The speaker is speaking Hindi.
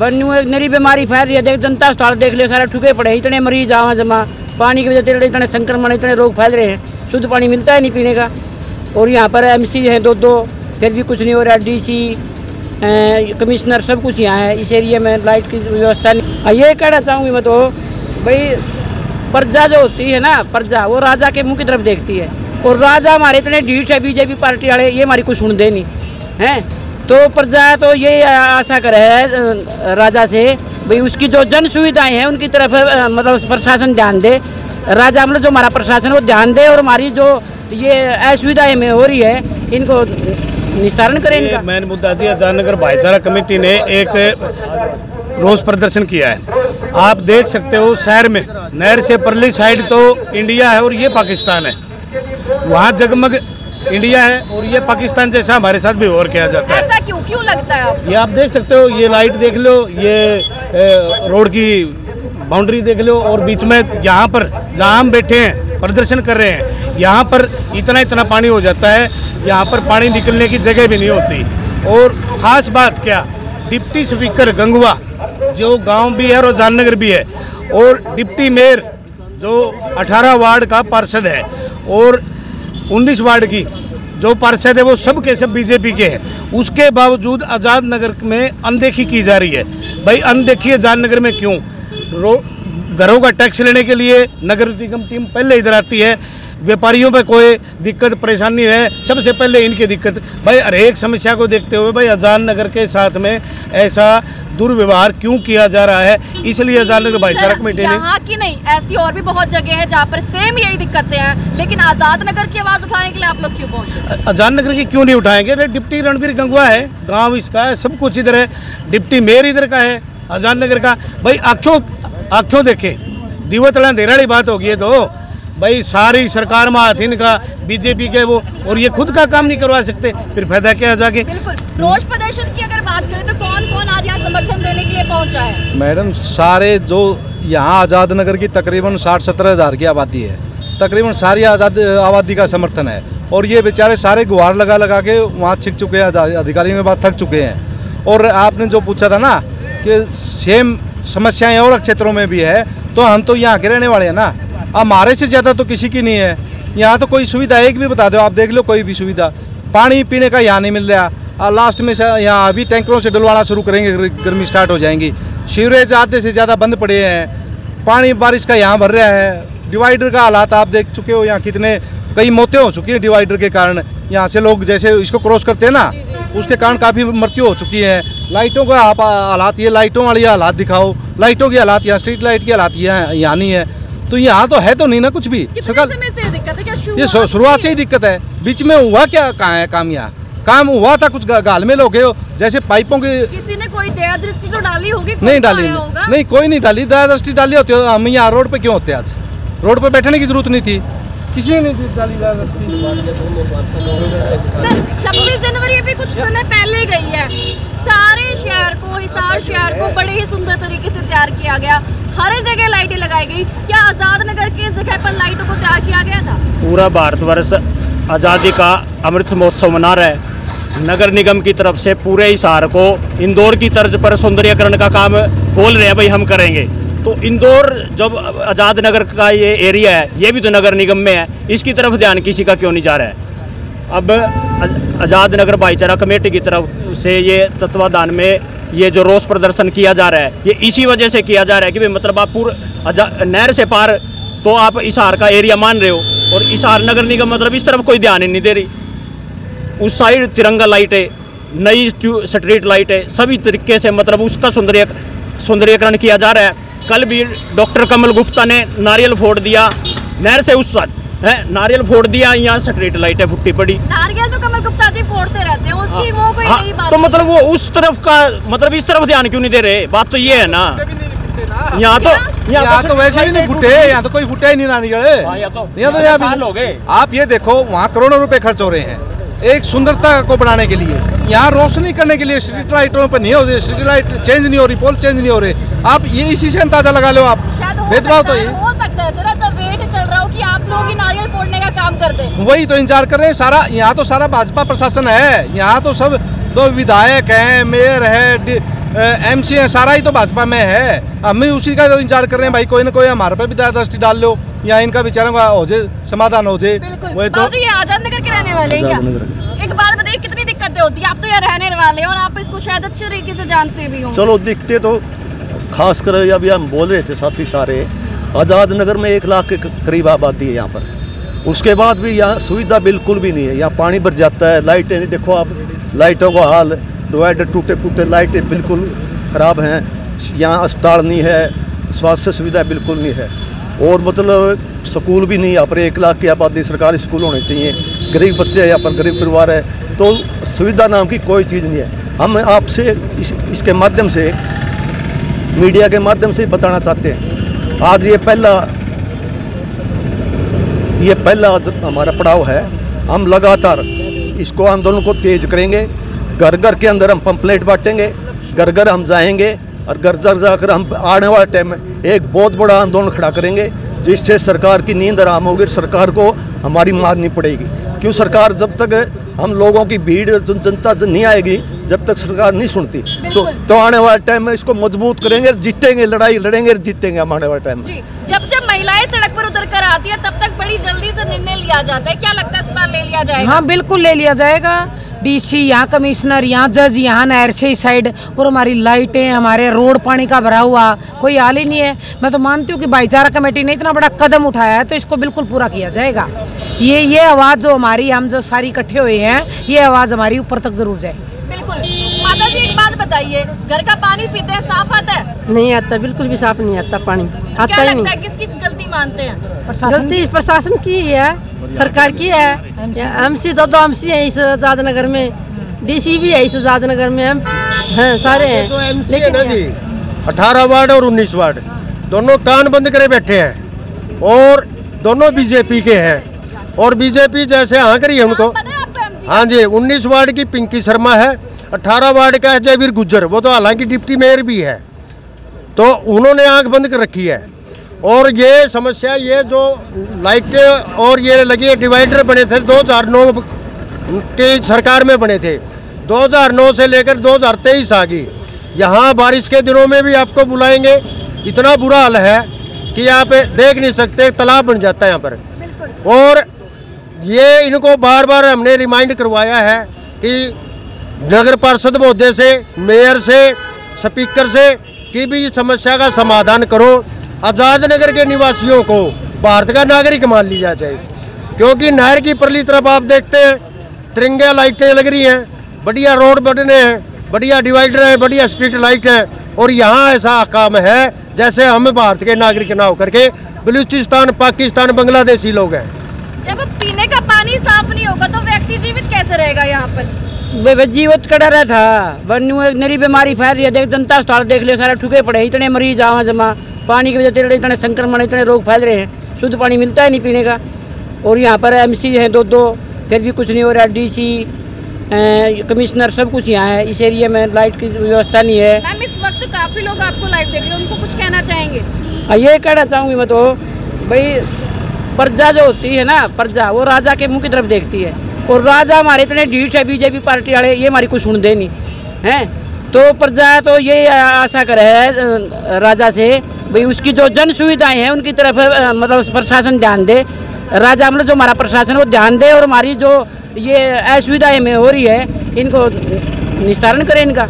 नरी बीमारी फैल रही है। देख जनता अस्पताल देख ले, सारे ठुके पड़े, इतने मरीज आवा जमा, पानी की वजह से इतने संक्रमण, इतने रोग फैल रहे हैं, शुद्ध पानी मिलता है नहीं पीने का। और यहाँ पर MC है दो, फिर भी कुछ नहीं हो रहा। DC कमिश्नर सब कुछ यहाँ है। इस एरिया में लाइट की व्यवस्था नहीं। ये कहना चाहूँगी मैं तो भाई, प्रजा जो होती है ना, प्रजा वो राजा के मुँह की तरफ देखती है, और राजा हमारे इतने ढीठ है, BJP पार्टी वाले, ये हमारी कुछ सुनते नहीं हैं। तो प्रजा तो ये आशा करे है राजा से भाई, उसकी जो जन सुविधाएं हैं उनकी तरफ मतलब प्रशासन ध्यान दे, राजा मतलब जो हमारा प्रशासन वो ध्यान दे, और हमारी जो ये असुविधाएं में हो रही है इनको निस्तारण करें इनका। मेन मुद्दा थी, आजाद नगर भाईचारा कमेटी ने एक रोष प्रदर्शन किया है। आप देख सकते हो शहर में नहर से परली साइड तो इंडिया है और ये पाकिस्तान है, वहाँ जगमग इंडिया है और ये पाकिस्तान जैसा हमारे साथ भी व्यवहार किया जाता है। ऐसा क्यों लगता है? ये आप देख सकते हो, ये लाइट देख लो, ये रोड की बाउंड्री देख लो, और बीच में यहाँ पर जहाँ हम बैठे हैं प्रदर्शन कर रहे हैं, यहाँ पर इतना पानी हो जाता है, यहाँ पर पानी निकलने की जगह भी नहीं होती। और ख़ास बात क्या, डिप्टी स्पीकर गंगवा जो गांव भी है और आजाद नगर भी है, और डिप्टी मेयर जो 18 वार्ड का पार्षद है और 19 वार्ड की जो पार्षद है वो सब के सब BJP के हैं, उसके बावजूद आज़ाद नगर में अनदेखी की जा रही है। भाई अनदेखी आज़ाद नगर में क्यों? घरों का टैक्स लेने के लिए नगर निगम टीम पहले इधर आती है, व्यापारियों पे कोई दिक्कत परेशानी है सबसे पहले इनकी दिक्कत। भाई हर एक समस्या को देखते हुए भाई आज़ाद नगर के साथ में ऐसा दुर्व्यवहार क्यों किया जा रहा है, इसलिए आज़ाद नगर भाईचारा कमेटी ने यहाँ की नहीं ऐसी और भी बहुत जगह है जहाँ पर सेम यही दिक्कतें हैं, लेकिन आज़ाद नगर की आवाज़ उठाने के लिए आप लोग क्यों पहुँचे? आज़ाद नगर की क्यों नहीं उठाएंगे? डिप्टी रणबीर गंगवा है, गाँव इसका है, सब कुछ इधर है, डिप्टी मेयर इधर का है आज़ाद नगर का। भाई आँखों देखे दिवत अंधेरा वाली बात होगी है तो भाई सारी सरकार में हाथ इनका BJP के वो, और ये खुद का काम नहीं करवा सकते, फिर फायदा क्या जाके। बिल्कुल। रोष प्रदर्शन की अगर बात करें तो कौन आज यहाँ समर्थन देने के लिए पहुँचा है? मैडम सारे जो यहाँ आज़ाद नगर की तकरीबन 60-70 हज़ार की आबादी है, तकरीबन सारी आज़ाद आबादी का समर्थन है, और ये बेचारे सारे गुहार लगा के वहाँ छिक चुके हैं, अधिकारियों के बाद थक चुके हैं। और आपने जो पूछा था ना कि सेम समस्याएं और क्षेत्रों में भी है, तो हम तो यहाँ के रहने वाले हैं ना, हमारे से ज़्यादा तो किसी की नहीं है। यहाँ तो कोई सुविधा एक भी बता दो, आप देख लो कोई भी सुविधा, पानी पीने का यहाँ नहीं मिल रहा। लास्ट में यहाँ अभी टैंकरों से डलवाना शुरू करेंगे, गर्मी स्टार्ट हो जाएंगी। सीवरेज आधे से ज़्यादा बंद पड़े हैं, पानी बारिश का यहाँ भर रहा है। डिवाइडर का हालात आप देख चुके हो, यहाँ कितने कई मौतें हो चुकी हैं डिवाइडर के कारण। यहाँ से लोग जैसे इसको क्रॉस करते हैं ना, उसके कारण काफ़ी मृत्यु हो चुकी है। लाइटों का आप हालात, ये लाइटों वाली हालात दिखाओ, लाइटों की हालात यहाँ, स्ट्रीट लाइट की हालात यहाँ नहीं है, तो यहाँ तो है तो नहीं ना कुछ भी। सरकार दिक्कत है क्या? ये शुरुआत से ही दिक्कत है, बीच में हुआ क्या? कहाँ है काम? यहाँ काम हुआ था कुछ गालमेल हो गए, जैसे पाइपों की किसी ने कोई दया दृष्टि तो डाली होगी? नहीं डाली, नहीं कोई नहीं डाली। दया दृष्टि डाली होती है, हम यहाँ रोड पे क्यों होते? आज रोड पे बैठने की जरूरत नहीं थी, किसी ने नहीं डाली दया दृष्टि। 26 जनवरी अभी कुछ समय पहले गई है, सारे शहर को, हिसार शहर को बड़े ही सुंदर तरीके से तैयार किया गया, हर जगह लाइटें लगाई गई। क्या आज़ाद नगर की जगह पर लाइटों को तैयार किया गया था? पूरा भारतवर्ष आज़ादी का अमृत महोत्सव मना रहा है। नगर निगम की तरफ से पूरे हिसार को इंदौर की तर्ज पर सौंदर्यकरण का काम बोल रहे हैं, भाई हम करेंगे। तो इंदौर जब आज़ाद नगर का ये एरिया है, ये भी तो नगर निगम में है, इसकी तरफ ध्यान किसी का क्यों नहीं जा रहा है? अब आज़ाद नगर भाईचारा कमेटी की तरफ से ये तत्वाधान में ये जो रोष प्रदर्शन किया जा रहा है, ये इसी वजह से किया जा रहा है कि भाई मतलब आप पूरा नहर से पार तो आप हिसार का एरिया मान रहे हो, और हिसार नगर निगम मतलब इस तरफ कोई ध्यान ही नहीं दे रही। उस साइड तिरंगा लाइटें, नई स्ट्रीट लाइटें, सभी तरीके से मतलब उसका सौंदर्यकरण किया जा रहा है। कल भी डॉक्टर कमल गुप्ता ने नारियल फोड़ दिया नहर से उस साइड है, नारियल फोड़ दिया, यहाँ स्ट्रीट लाइटें फुट्टी पड़ी। नारियल तो कमल गुप्ता जी फोड़ते रहते हैं, उसकी वो कोई नई बात तो मतलब वो उस तरफ का मतलब इस तरफ ध्यान क्यों नहीं दे रहे? बात तो ये है ना, यहाँ तो वैसे भी नहीं फुटे, यहाँ तो कोई फुटा ही नहीं नारियल। यहाँ तो आप ये देखो, वहाँ करोड़ों रुपए खर्च हो रहे हैं एक सुंदरता को बढ़ाने के लिए, यहाँ रोशनी करने के लिए। स्ट्रीट लाइटों पर नहीं हो रही, स्ट्रीट लाइट चेंज नहीं हो रही, पोल चेंज नहीं हो रहे। आप ये इसी से अंदाजा लगा लो। आप भेदभाव तो ये हो सकता है, थोड़ा सा वेट चल रहा हो कि आप लोग ही नारियल फोड़ने का काम कर दें। वही तो इंतजार कर रहे हैं सारा। यहाँ तो सारा भाजपा प्रशासन है, यहाँ तो सब तो विधायक हैं, मेयर है, MC है, सारा ही तो भाजपा में है। हम ही उसी का तो इंतजार कर रहे हैं भाई, कोई ना कोई हमारे पे भी दया दृष्टि डाल लो, या इनका बेचारों का हो जाए, समाधान हो जाए। बिल्कुल। तो ये आजाद नगर के रहने वाले हैं क्या? एक बात बताइए, कितनी दिक्कतें होती है? आप तो यहाँ रहने वाले हैं और आप इसको शायद अच्छे तरीके से जानते भी हो। चलो दिखते तो खास कर अभी हम बोल रहे थे साथी सारे, आज़ाद नगर में 1 लाख के करीब आबादी है यहाँ पर। उसके बाद भी यहाँ सुविधा बिल्कुल भी नहीं है। यहाँ पानी भर जाता है, लाइटें नहीं, देखो आप लाइटों का हाल, डिवाइडर टूटे फूटे, लाइटें बिल्कुल ख़राब हैं। यहाँ अस्पताल नहीं है, स्वास्थ्य सुविधा बिल्कुल नहीं है, और मतलब स्कूल भी नहीं। यहाँ पर 1 लाख की आबादी, सरकारी स्कूल होने चाहिए। गरीब बच्चे हैं यहाँ पर, गरीब परिवार है, तो सुविधा नाम की कोई चीज़ नहीं है। हम आपसे इसके माध्यम से, मीडिया के माध्यम से बताना चाहते हैं, आज ये पहला हमारा पड़ाव है। हम लगातार इसको आंदोलन को तेज करेंगे। घर घर के अंदर हम पंपलेट बांटेंगे, घर घर हम जाएंगे, और घर घर जाकर हम आने वाले टाइम में एक बहुत बड़ा आंदोलन खड़ा करेंगे, जिससे सरकार की नींद आराम होगी। सरकार को हमारी माननी पड़ेगी, क्यों सर जब तक हम लोगों की भीड़ जनता नहीं आएगी, जब तक सरकार नहीं सुनती, तो आने वाले टाइम में इसको मजबूत करेंगे, जीतेंगे, लड़ाई लड़ेंगे, जीतेंगे हम आने वाले टाइम में। जब महिलाएं सड़क पर उतर कर आती है, तब तक बड़ी जल्दी से निर्णय लिया जाता है। क्या लगता है इस बार ले लिया जाएगा? हाँ बिल्कुल ले लिया जाएगा। DC, यहाँ कमिश्नर, यहाँ जज, यहाँ नहर से इस साइड, और हमारी लाइटें, हमारे रोड पानी का भरा हुआ, कोई हाल ही नहीं है। मैं तो मानती हूँ कि भाईचारा कमेटी ने इतना बड़ा कदम उठाया है, तो इसको बिल्कुल पूरा किया जाएगा। ये आवाज़ जो हमारी, हम जो सारी इकट्ठे हुए हैं, ये आवाज़ हमारी ऊपर तक जरूर जाए। बिल्कुल। माता जी एक बात बताइए, घर का पानी पीते हैं, साफ आता है? नहीं आता, बिल्कुल भी साफ नहीं आता पानी, आता क्या ही लगता नहीं। है किसकी गलती मानते हैं? गलती प्रशासन की है, सरकार की है। MC दो MC है इस आज़ाद नगर में, DC भी है इस आज़ाद नगर में, हम हैं सारे हैं। जो MC है ना जी, 18 वार्ड और 19 वार्ड दोनों कान बंद करे बैठे हैं, और दोनों बीजेपी के हैं। और बीजेपी जैसे हाँ करी है उनको। हाँ जी, 19 वार्ड की पिंकी शर्मा है, 18 वार्ड का है जयवीर गुज्जर, वो तो हालांकि डिप्टी मेयर भी है, तो उन्होंने आंख बंद कर रखी है। और ये समस्या, ये जो लाइटें और ये लगे डिवाइडर बने थे 2009 की सरकार में बने थे, 2009 से लेकर 2023 आ गई। यहाँ बारिश के दिनों में भी आपको बुलाएंगे, इतना बुरा हाल है कि आप देख नहीं सकते, तालाब बन जाता है यहाँ पर। और ये इनको बार बार हमने रिमाइंड करवाया है कि नगर पार्षद महोदय से, मेयर से, स्पीकर से कि भी इस समस्या का समाधान करो। आज़ाद नगर के निवासियों को भारत का नागरिक मान लिया जाए, क्योंकि नहर की परली तरफ आप देखते हैं तिरंगा लाइटें लग रही हैं, बढ़िया रोड बने हैं, बढ़िया डिवाइडर है, बढ़िया स्ट्रीट लाइट है, और यहाँ ऐसा काम है जैसे हम भारत के नागरिक ना होकर के बलूचिस्तान, पाकिस्तान, बांग्लादेशी लोग हैं। जब पीने का पानी साफ नहीं होगा तो व्यक्ति जीवित कैसे रहेगा यहाँ पर? जीवित कड़ा रहा था, नरी बीमारी फैल रही है। देख जनता अस्पताल देख लियो, सारा ठुके पड़े, इतने मरीज आवा जमा, पानी की वजह से इतने संक्रमण, इतने रोग फैल रहे हैं, शुद्ध पानी मिलता है नहीं पीने का। और यहाँ पर MC हैं 2-2, फिर भी कुछ नहीं हो रहा। DC, कमिश्नर, सब कुछ यहाँ है। इस एरिया में लाइट की व्यवस्था नहीं है। मैम इस वक्त काफी लोग आपको लाइव देख रहे हैं, उनको कुछ कहना चाहेंगे? ये कहना चाहूँगी मैं तो भाई, प्रजा जो होती है ना, प्रजा वो राजा के मुंह की तरफ देखती है, और राजा हमारे इतने ढीठ है, बीजेपी पार्टी वाले, ये हमारी कुछ सुन दे नहीं हैं। तो प्रजा तो ये आशा करे है राजा से, भाई उसकी जो जन सुविधाएं हैं उनकी तरफ मतलब प्रशासन ध्यान दे, राजा मतलब जो हमारा प्रशासन वो ध्यान दे, और हमारी जो ये असुविधाएं में हो रही है इनको निस्तारण करें इनका।